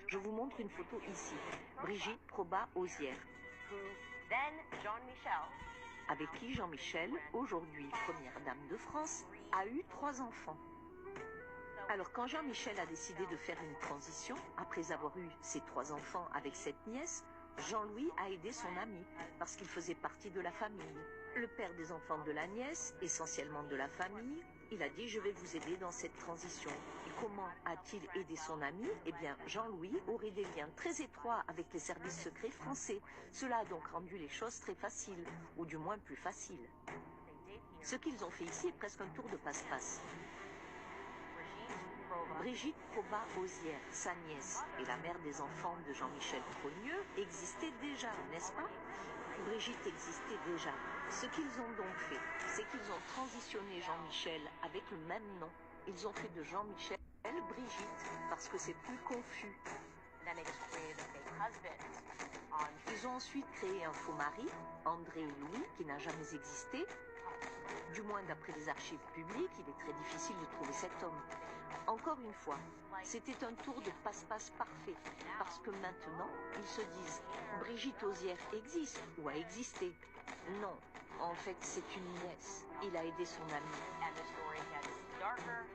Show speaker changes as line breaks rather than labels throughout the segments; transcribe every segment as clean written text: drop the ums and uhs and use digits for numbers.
Je vous montre une photo ici. Brigitte Probat-Osière, avec qui Jean-Michel, aujourd'hui première dame de France, a eu 3 enfants. Alors quand Jean-Michel a décidé de faire une transition, après avoir eu ses 3 enfants avec cette nièce, Jean-Louis a aidé son ami, parce qu'il faisait partie de la famille. Le père des enfants de la nièce, essentiellement de la famille, il a dit « je vais vous aider dans cette transition ». Et comment a-t-il aidé son ami? Eh bien, Jean-Louis aurait des liens très étroits avec les services secrets français. Cela a donc rendu les choses très faciles, ou du moins plus faciles. Ce qu'ils ont fait ici est presque un tour de passe-passe. Brigitte Probat-Osière, sa nièce et la mère des enfants de Jean-Michel Trogneux, existaient déjà, n'est-ce pas? Brigitte existait déjà. Ce qu'ils ont donc fait, c'est qu'ils ont transitionné Jean-Michel avec le même nom. Ils ont fait de Jean-Michel Brigitte, parce que c'est plus confus. Ils ont ensuite créé un faux mari, André Louis, qui n'a jamais existé. Du moins d'après les archives publiques, il est très difficile de trouver cet homme. Encore une fois, c'était un tour de passe-passe parfait, parce que maintenant, ils se disent « Brigitte Osière existe ou a existé ». Non, en fait, c'est une nièce. Il a aidé son ami.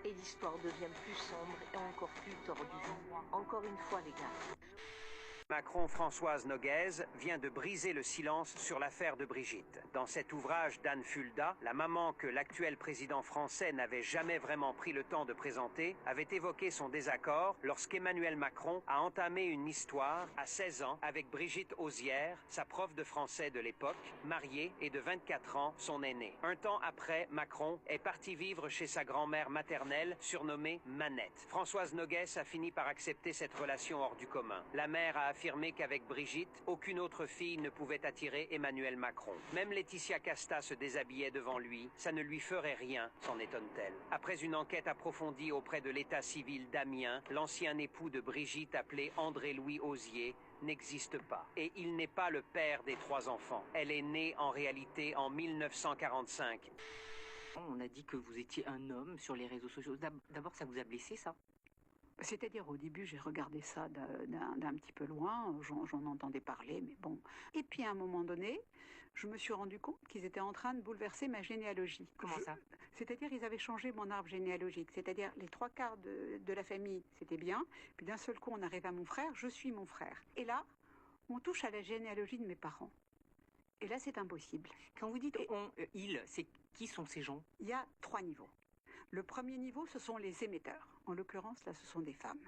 Et l'histoire devient plus sombre et encore plus tordue. Encore une fois, les gars.
Macron-Françoise Noguez vient de briser le silence sur l'affaire de Brigitte. Dans cet ouvrage d'Anne Fulda, la maman que l'actuel président français n'avait jamais vraiment pris le temps de présenter avait évoqué son désaccord lorsqu'Emmanuel Macron a entamé une histoire à 16 ans avec Brigitte Osière, sa prof de français de l'époque, mariée et de 24 ans, son aînée. Un temps après, Macron est parti vivre chez sa grand-mère maternelle, surnommée Manette. Françoise Noguez a fini par accepter cette relation hors du commun. La mère a affirmé qu'avec Brigitte, aucune autre fille ne pouvait attirer Emmanuel Macron. Même Laetitia Casta se déshabillait devant lui, ça ne lui ferait rien, s'en étonne-t-elle. Après une enquête approfondie auprès de l'état civil d'Amiens, l'ancien époux de Brigitte, appelé André-Louis Osier, n'existe pas. Et il n'est pas le père des 3 enfants. Elle est née en réalité en 1945.
On a dit que vous étiez un homme sur les réseaux sociaux. D'abord, ça vous a blessé, ça?
C'est-à-dire, au début, j'ai regardé ça d'un petit peu loin, j'en entendais parler, mais bon. Et puis, à un moment donné, je me suis rendu compte qu'ils étaient en train de bouleverser ma généalogie.
Comment ça?
C'est-à-dire, ils avaient changé mon arbre généalogique. C'est-à-dire, les 3/4 de la famille, c'était bien. Puis d'un seul coup, on arrive à mon frère, je suis mon frère. Et là, on touche à la généalogie de mes parents. Et là, c'est impossible.
Quand vous dites c'est qui sont ces gens?
Il y a 3 niveaux. Le premier niveau, ce sont les émetteurs. En l'occurrence, là, ce sont des femmes.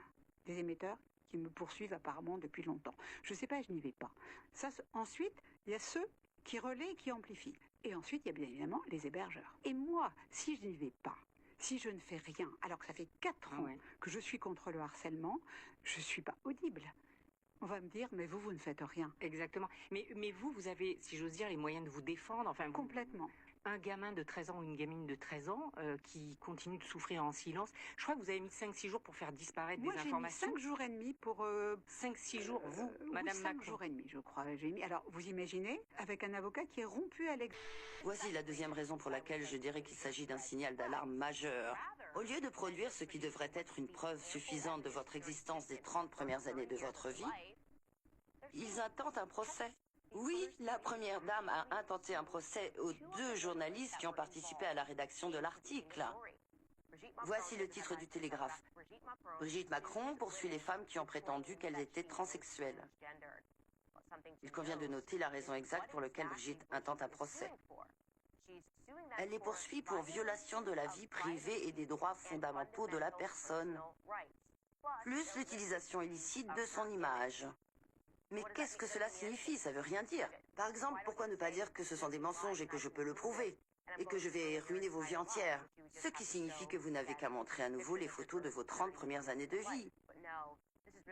Des émetteurs qui me poursuivent apparemment depuis longtemps. Je ne sais pas, je n'y vais pas. Ça, ensuite, il y a ceux qui relaient et qui amplifient. Et ensuite, il y a bien évidemment les hébergeurs. Et moi, si je n'y vais pas, si je ne fais rien, alors que ça fait 4 ans que je suis contre le harcèlement, je ne suis pas audible. On va me dire, mais vous ne faites rien.
Exactement. Mais vous avez, si j'ose dire, les moyens de vous défendre. Enfin,
complètement.
Un gamin de 13 ans ou une gamine de 13 ans qui continue de souffrir en silence. Je crois que vous avez mis 5-6 jours pour faire disparaître des informations.
Moi, j'ai mis 5 jours et demi pour...
5-6 jours, vous, Madame Macron.
5 jours et demi, je crois. J'ai mis. Alors, vous imaginez, avec un avocat qui est rompu à l'ex...
Voici la deuxième raison pour laquelle je dirais qu'il s'agit d'un signal d'alarme majeur. Au lieu de produire ce qui devrait être une preuve suffisante de votre existence des 30 premières années de votre vie, ils intentent un procès. Oui, la première dame a intenté un procès aux 2 journalistes qui ont participé à la rédaction de l'article. Voici le titre du Télégraphe. Brigitte Macron poursuit les femmes qui ont prétendu qu'elles étaient transsexuelles. Il convient de noter la raison exacte pour laquelle Brigitte intente un procès. Elle les poursuit pour violation de la vie privée et des droits fondamentaux de la personne, plus l'utilisation illicite de son image. Mais qu'est-ce que cela signifie? Ça veut rien dire. Par exemple, pourquoi ne pas dire que ce sont des mensonges et que je peux le prouver? Et que je vais ruiner vos vies entières? Ce qui signifie que vous n'avez qu'à montrer à nouveau les photos de vos 30 premières années de vie.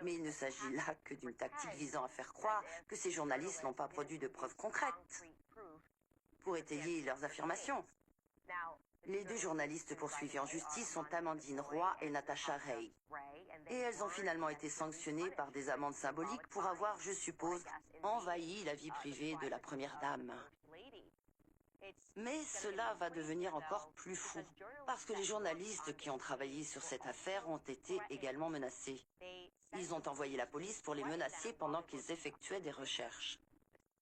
Mais il ne s'agit là que d'une tactique visant à faire croire que ces journalistes n'ont pas produit de preuves concrètes pour étayer leurs affirmations. Les 2 journalistes poursuivis en justice sont Amandine Roy et Natasha Ray. Et elles ont finalement été sanctionnées par des amendes symboliques pour avoir, je suppose, envahi la vie privée de la première dame. Mais cela va devenir encore plus fou, parce que les journalistes qui ont travaillé sur cette affaire ont été également menacés. Ils ont envoyé la police pour les menacer pendant qu'ils effectuaient des recherches.